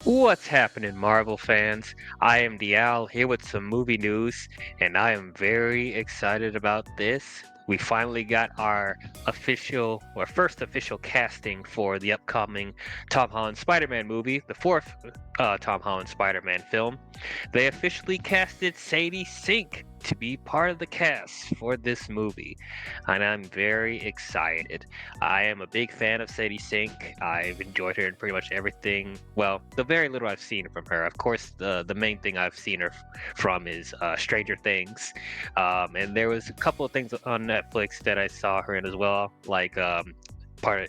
What's happening, Marvel fans? I am Dial here with some movie news, and I am very excited about this. We finally got our first official casting for the upcoming Tom Holland Spider-Man movie, the fourth Tom Holland Spider-Man film. They officially casted Sadie Sink to be part of the cast for this movie, and I'm very excited. I am a big fan of Sadie Sink. I've enjoyed her in pretty much everything. Well, the very little I've seen from her. Of course, the main thing I've seen her from is Stranger Things, and there was a couple of things on Netflix that I saw her in as well, like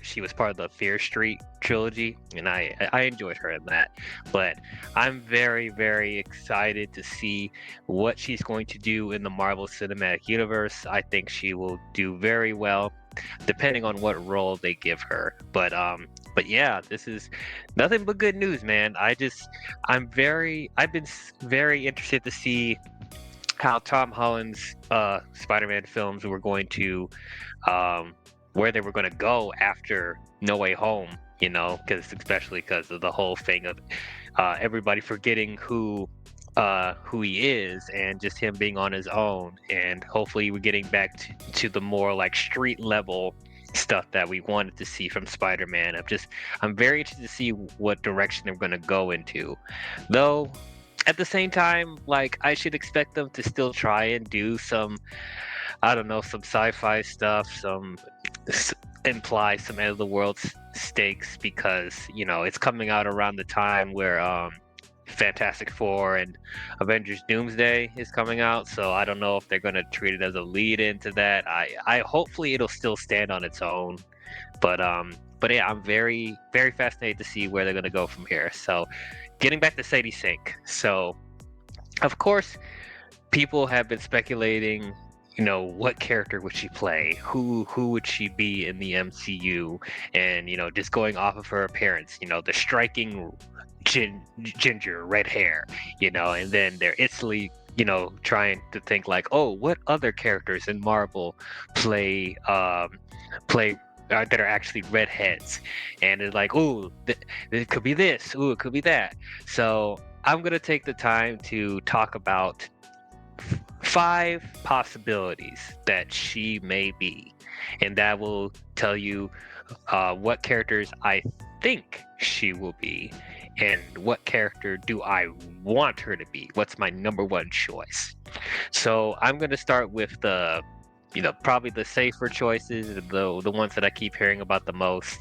she was part of the Fear Street trilogy, and I enjoyed her in that. But I'm very excited to see what she's going to do in the Marvel Cinematic Universe. I think she will do very well, depending on what role they give her. But yeah, this is nothing but good news, man. I've been very interested to see how Tom Holland's Spider-Man films were going to um, where they were going to go after No Way Home, because especially because of the whole thing of everybody forgetting who he is and just him being on his own, and hopefully we're getting back to the more like street level stuff that we wanted to see from Spider-Man. I'm very interested to see what direction they're going to go into, though at the same time, like, I should expect them to still try and do some, I don't know, some sci-fi stuff, imply some end of the world stakes, because it's coming out around the time where Fantastic Four and Avengers Doomsday is coming out, so I don't know if they're going to treat it as a lead into that. I hopefully it'll still stand on its own, but yeah, I'm very fascinated to see where they're going to go from here. So, getting back to Sadie Sink. So, of course, people have been speculating, what character would she play? Who would she be in the MCU? And, just going off of her appearance, the striking ginger red hair, and then they're instantly, trying to think like, oh, what other characters in Marvel play that are actually redheads, and it's like, oh, it could be this, oh, it could be that. So I'm gonna take the time to talk about five possibilities that she may be, and that will tell you what characters I think she will be, and what character do I want her to be. What's my number one choice? So I'm gonna start with probably the safer choices, the ones that I keep hearing about the most.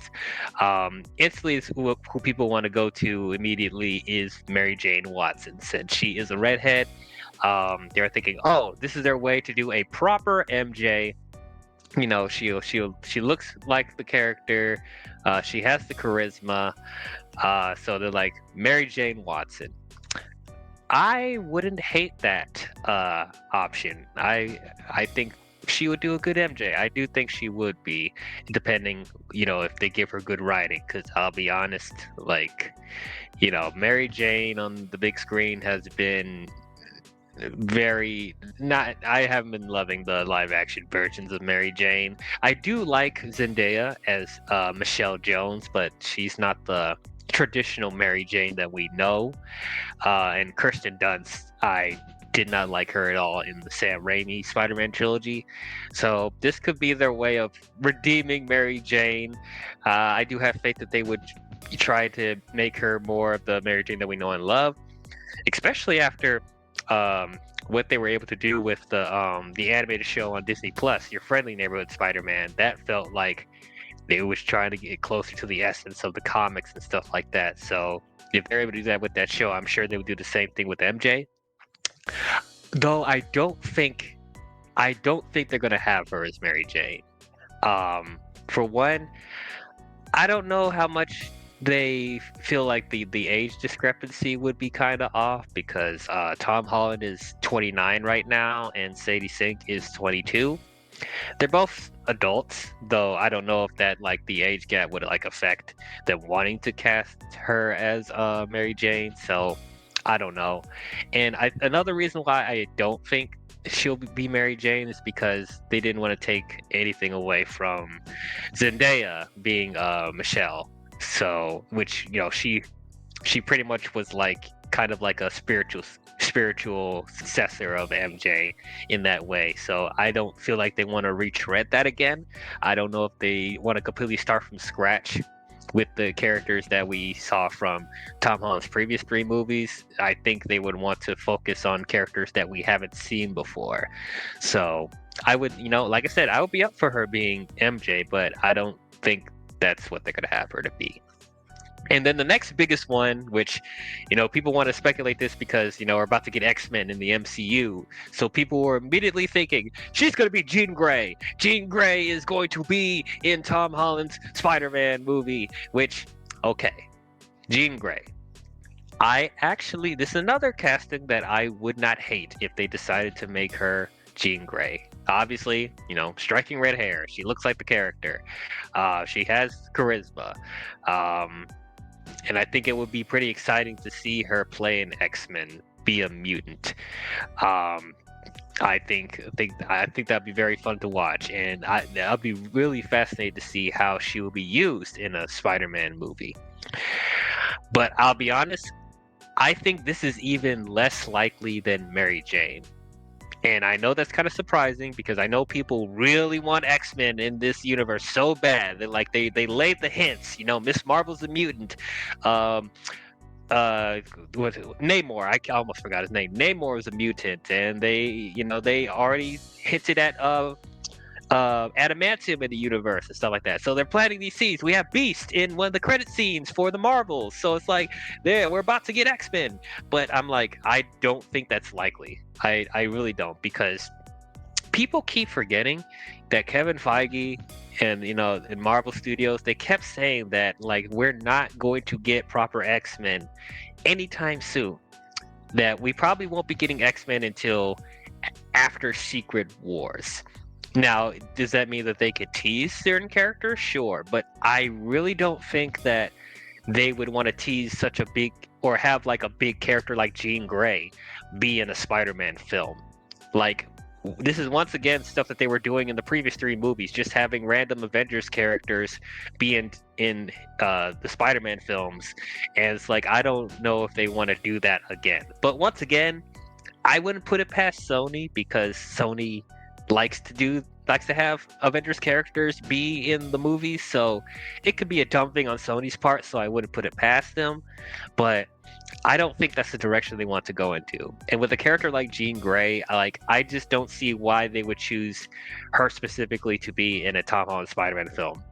Instantly, is who people want to go to immediately is Mary Jane Watson, since she is a redhead. They're thinking, oh, this is their way to do a proper MJ. She looks like the character. She has the charisma. So they're like, Mary Jane Watson. I wouldn't hate that option. I think she would do a good MJ. I do think she would be, depending, if they give her good writing. Because I'll be honest, like, Mary Jane on the big screen has been very not. I haven't been loving the live action versions of Mary Jane. I do like Zendaya as Michelle Jones, but she's not the traditional Mary Jane that we know. And Kirsten Dunst, I did not like her at all in the Sam Raimi Spider-Man trilogy. So this could be their way of redeeming Mary Jane. I do have faith that they would try to make her more of the Mary Jane that we know and love, especially after what they were able to do with the animated show on Disney Plus, Your Friendly Neighborhood Spider-Man. That felt like they was trying to get closer to the essence of the comics and stuff like that. So if they're able to do that with that show, I'm sure they would do the same thing with MJ. Though I don't think they're gonna have her as Mary Jane. For one, I don't know how much they feel like the age discrepancy would be kind of off, because Tom Holland is 29 right now and Sadie Sink is 22. They're both adults, though I don't know if that, like, the age gap would like affect them wanting to cast her as Mary Jane. So I don't know. And another reason why I don't think she'll be Mary Jane is because they didn't want to take anything away from Zendaya being Michelle. So, which, she she pretty much was like kind of like a spiritual successor of MJ in that way. So I don't feel like they want to retread that again. I don't know if they want to completely start from scratch with the characters that we saw from Tom Holland's previous three movies. I think they would want to focus on characters that we haven't seen before. So I would, like I said, I would be up for her being MJ, but I don't think that's what they're going to have her to be. And then the next biggest one, which, people want to speculate this because, we're about to get X-Men in the MCU. So people were immediately thinking, she's going to be Jean Grey. Jean Grey is going to be in Tom Holland's Spider-Man movie, which, okay, Jean Grey. This is another casting that I would not hate if they decided to make her Jean Grey. Obviously, striking red hair. She looks like the character. She has charisma. And I think it would be pretty exciting to see her play an X-Men, be a mutant. I think that'd be very fun to watch, and I'll be really fascinated to see how she will be used in a Spider-Man movie. But I'll be honest, I think this is even less likely than Mary Jane. And I know that's kind of surprising because I know people really want X-Men in this universe so bad. They laid the hints. Miss Marvel's a mutant. Namor, I almost forgot his name. Namor was a mutant, and they already hinted at adamantium in the universe and stuff like that. So they're planting these seeds. We have Beast in one of the credit scenes for the Marvels. So it's like, we're about to get X-Men. But I'm like, I don't think that's likely. I really don't, because people keep forgetting that Kevin Feige and in Marvel Studios, they kept saying that like we're not going to get proper X-Men anytime soon. That we probably won't be getting X-Men until after Secret Wars. Now, does that mean that they could tease certain characters? Sure, but I really don't think that they would want to tease such a big, or have like a big character like Jean Grey be in a Spider-Man film. Like, this is once again stuff that they were doing in the previous three movies, just having random Avengers characters be in the Spider-Man films, and it's like, I don't know if they want to do that again. But once again, I wouldn't put it past Sony, because Sony likes to have Avengers characters be in the movies, so it could be a dumb thing on Sony's part, so I wouldn't put it past them. But I don't think that's the direction they want to go into. And with a character like Jean Grey, I just don't see why they would choose her specifically to be in a Tom Holland Spider-Man film.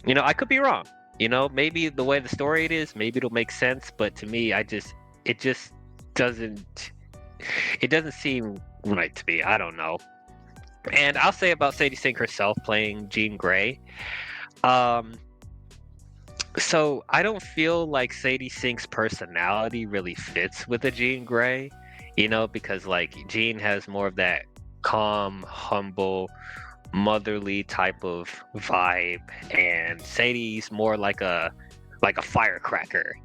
I could be wrong. Maybe the way the story it is, maybe it'll make sense, but to me, it just doesn't seem right to me. I don't know. And I'll say about Sadie Sink herself playing Jean Grey. So I don't feel like Sadie Sink's personality really fits with a Jean Grey, because like Jean has more of that calm, humble, motherly type of vibe, and Sadie's more like a firecracker,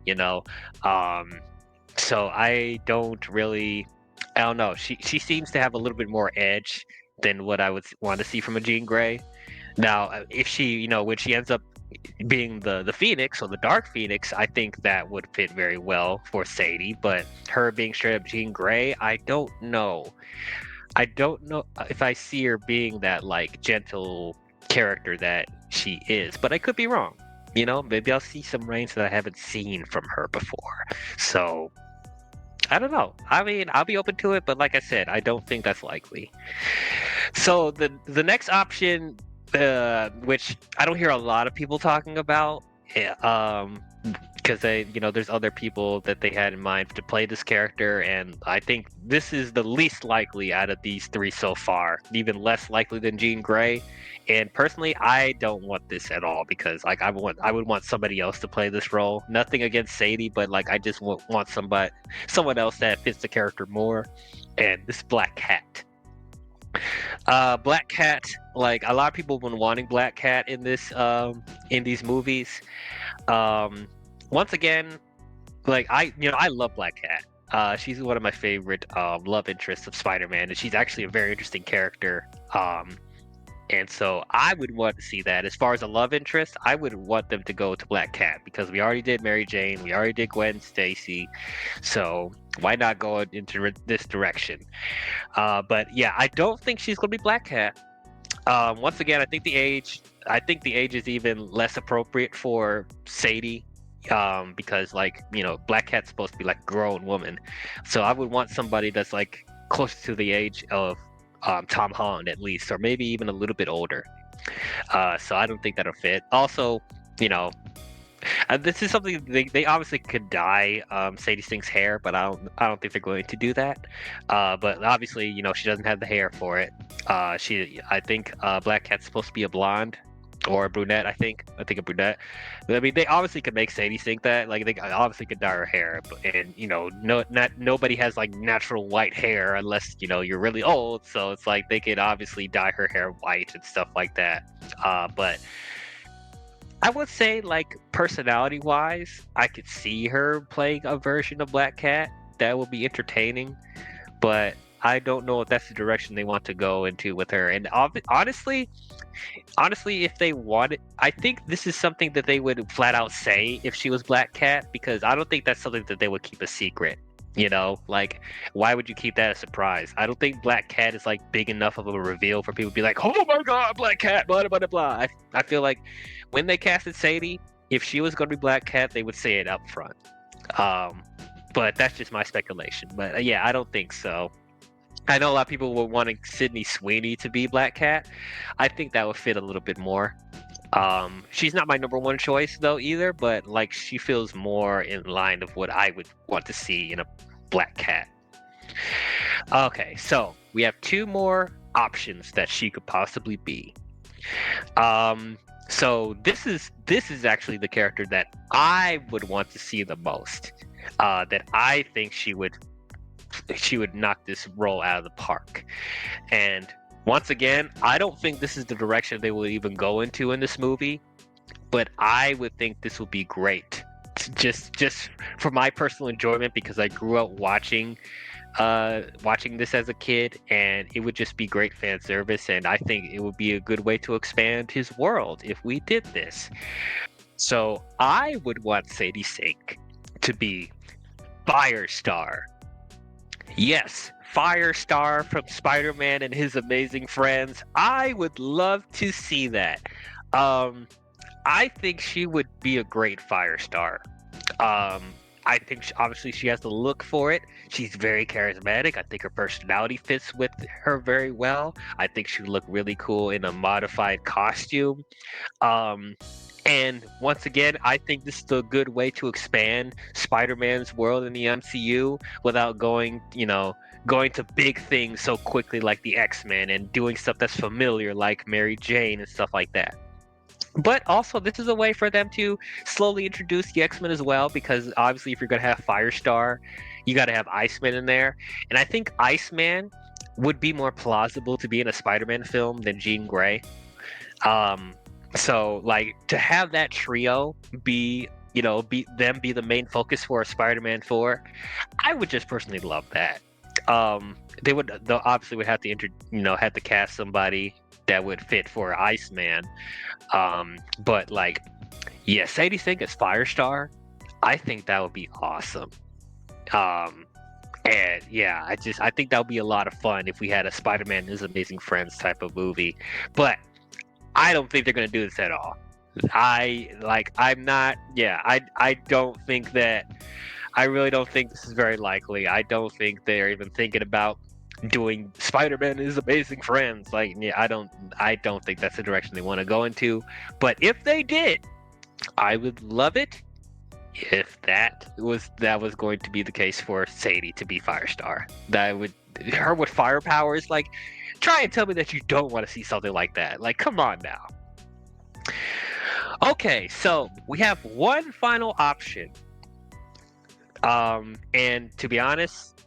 So I don't know. She seems to have a little bit more edge than what I would want to see from a Jean Grey. Now, if she, when she ends up being the Phoenix, or the Dark Phoenix, I think that would fit very well for Sadie. But her being straight up Jean Grey, I don't know. I don't know if I see her being that like gentle character that she is, but I could be wrong. Maybe I'll see some range that I haven't seen from her before. So I don't know. I mean, I'll be open to it, but like I said, I don't think that's likely. So the next option, which I don't hear a lot of people talking about, because there's other people that they had in mind to play this character, and I think this is the least likely out of these three so far, even less likely than Jean Grey. And personally, I don't want this at all, because like I would want somebody else to play this role. Nothing against Sadie, but like I just want someone else that fits the character more. And this Black Cat. Black Cat, like a lot of people have been wanting Black Cat in these movies. Once again, like I love Black Cat. She's one of my favorite love interests of Spider-Man, and she's actually a very interesting character. And so I would want to see that. As far as a love interest, I would want them to go to Black Cat because we already did Mary Jane, we already did Gwen Stacy, so why not go into this direction? But yeah, I don't think she's gonna be Black Cat. Once again, I think the age is even less appropriate for Sadie. Because like, Black Cat's supposed to be like a grown woman. So I would want somebody that's like close to the age of Tom Holland at least, or maybe even a little bit older. So I don't think that'll fit. Also, you know, this is something they obviously could dye Sadie Sink's hair, but I don't think they're going to do that. But obviously, she doesn't have the hair for it. I think Black Cat's supposed to be a blonde or a brunette. I think a brunette. I mean, they obviously could make Sadie Sink that. Like, they obviously could dye her hair, and nobody has like natural white hair unless you're really old. So it's like they could obviously dye her hair white and stuff like that. But I would say, like, personality-wise, I could see her playing a version of Black Cat. That would be entertaining, but I don't know if that's the direction they want to go into with her. And honestly, if they wanted, I think this is something that they would flat out say if she was Black Cat, because I don't think that's something that they would keep a secret. Like, why would you keep that a surprise? I don't think Black Cat is like big enough of a reveal for people to be like, oh my god, Black Cat, blah blah blah blah. I feel like when they casted Sadie, if she was going to be Black Cat, they would say it up front. But that's just my speculation. But yeah, I don't think so. I know a lot of people were wanting Sydney Sweeney to be Black Cat. I think that would fit a little bit more. She's not my number one choice though either, but like, she feels more in line of what I would want to see in a Black Cat. Okay, so we have two more options that she could possibly be. So this is actually the character that I would want to see the most. That I think she would knock this role out of the park. And once again, I don't think this is the direction they will even go into in this movie, but I would think this would be great. Just for my personal enjoyment, because I grew up watching this as a kid, and it would just be great fan service, and I think it would be a good way to expand his world if we did this. So I would want Sadie Sink to be Firestar. Yes, Firestar from Spider-Man and His Amazing Friends. I would love to see that. I think she would be a great Firestar. I think obviously she has the look for it. She's very charismatic. I think her personality fits with her very well. I think she would look really cool in a modified costume. And once again, I think this is a good way to expand Spider-Man's world in the MCU without going to big things so quickly like the X-Men, and doing stuff that's familiar like Mary Jane and stuff like that. But also, this is a way for them to slowly introduce the X-Men as well, because obviously if you're going to have Firestar, you got to have Iceman in there. And I think Iceman would be more plausible to be in a Spider-Man film than Jean Grey. So, like, to have that trio be the main focus for a Spider-Man 4, I would just personally love that. They obviously would have to have to cast somebody that would fit for Iceman. But like, yeah, Sadie Sink as Firestar, I think that would be awesome. And yeah, I think that would be a lot of fun if we had a Spider-Man and His Amazing Friends type of movie. But I don't think they're gonna do this at all. I really don't think this is very likely. I don't think they're even thinking about doing Spider-Man and His Amazing Friends. Like, yeah, I don't think that's the direction they want to go into. But if they did, I would love it if that was going to be the case for Sadie to be Firestar. Her with fire powers, like, try and tell me that you don't want to see something like that. Like, come on now. Okay, so we have one final option. And to be honest,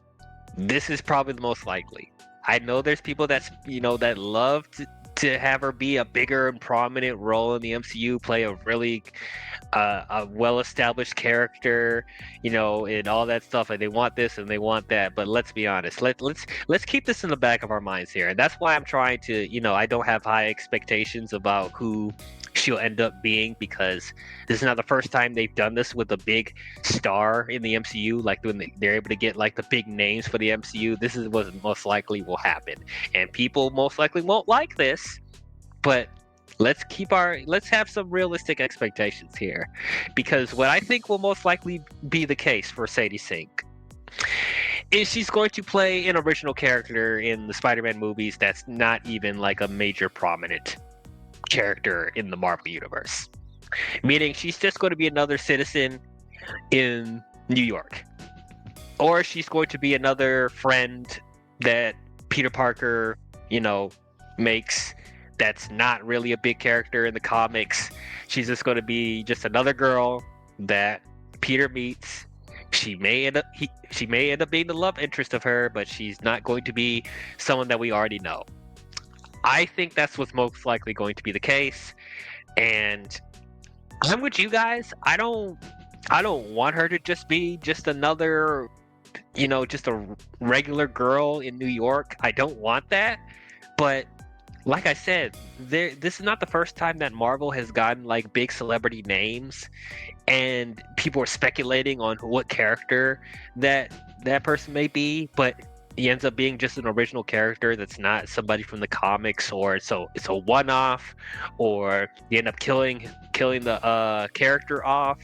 this is probably the most likely. I know there's people that love to to have her be a bigger and prominent role in the MCU, play a really a well-established character, and all that stuff. And they want this and they want that. But let's be honest. Let's keep this in the back of our minds here. And that's why I'm trying to, I don't have high expectations about who she'll end up being, because this is not the first time they've done this with a big star in the MCU. Like when they're able to get like the big names for the MCU, this is what most likely will happen. And people most likely won't like this, but let's have some realistic expectations here, because what I think will most likely be the case for Sadie Sink is she's going to play an original character in the Spider-Man movies that's not even like a major prominent character in the Marvel universe, meaning she's just going to be another citizen in New York, or she's going to be another friend that Peter Parker makes, that's not really a big character in the comics. She's just going to be just another girl that Peter meets. She may end up being the love interest of her, but she's not going to be someone that we already know. I think that's what's most likely going to be the case, and I'm with you guys. I don't want her to just be just another, just a regular girl in New York. I don't want that, but like I said, this is not the first time that Marvel has gotten like big celebrity names, and people are speculating on what character that person may be, but he ends up being just an original character that's not somebody from the comics, or it's a one-off, or you end up killing the character off.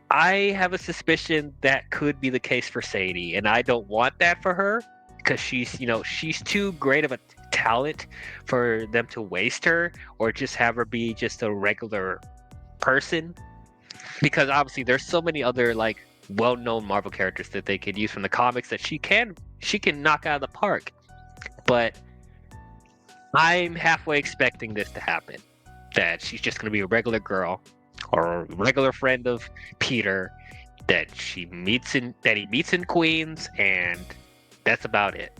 I have a suspicion that could be the case for Sadie, and I don't want that for her, because she's too great of a talent for them to waste her, or just have her be just a regular person, because obviously there's so many other like well-known Marvel characters that they could use from the comics that she can knock out of the park. But I'm halfway expecting this to happen, that she's just going to be a regular girl or a regular friend of Peter that he meets in Queens, and that's about it.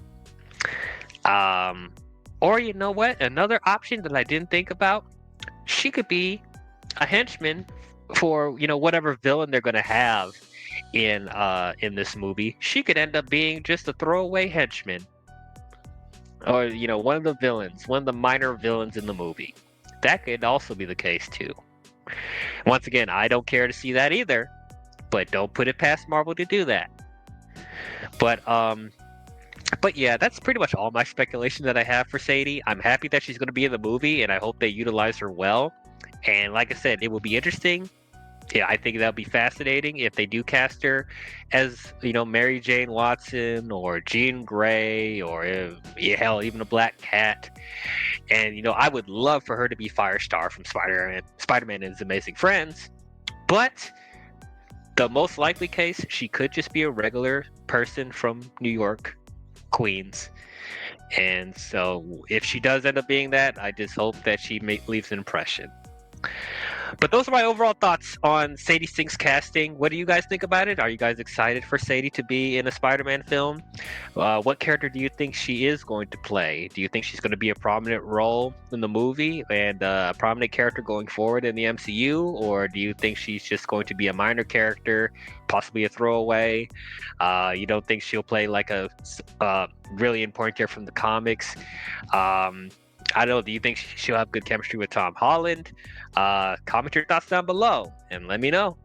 Or you know what? Another option that I didn't think about, she could be a henchman for whatever villain they're going to have in this movie. She could end up being just a throwaway henchman, or one of the minor villains in the movie. That could also be the case too. Once again, I don't care to see that either, but don't put it past Marvel to do that. But yeah, that's pretty much all my speculation that I have for Sadie. I'm happy that she's going to be in the movie, and I hope they utilize her well. And like I said, it will be interesting. Yeah, I think that'll be fascinating if they do cast her as, Mary Jane Watson or Jean Grey, or hell, even a Black Cat. And, I would love for her to be Firestar from Spider-Man and His Amazing Friends. But the most likely case, she could just be a regular person from New York, Queens. And so if she does end up being that, I just hope that she leaves an impression. But those are my overall thoughts on Sadie Sink's casting. What do you guys think about it? Are you guys excited for Sadie to be in a Spider-Man film? What character do you think she is going to play? Do you think she's going to be a prominent role in the movie and a prominent character going forward in the MCU? Or do you think she's just going to be a minor character, possibly a throwaway? You don't think she'll play like a really important character from the comics? I don't know. Do you think she'll have good chemistry with Tom Holland? Comment your thoughts down below and let me know.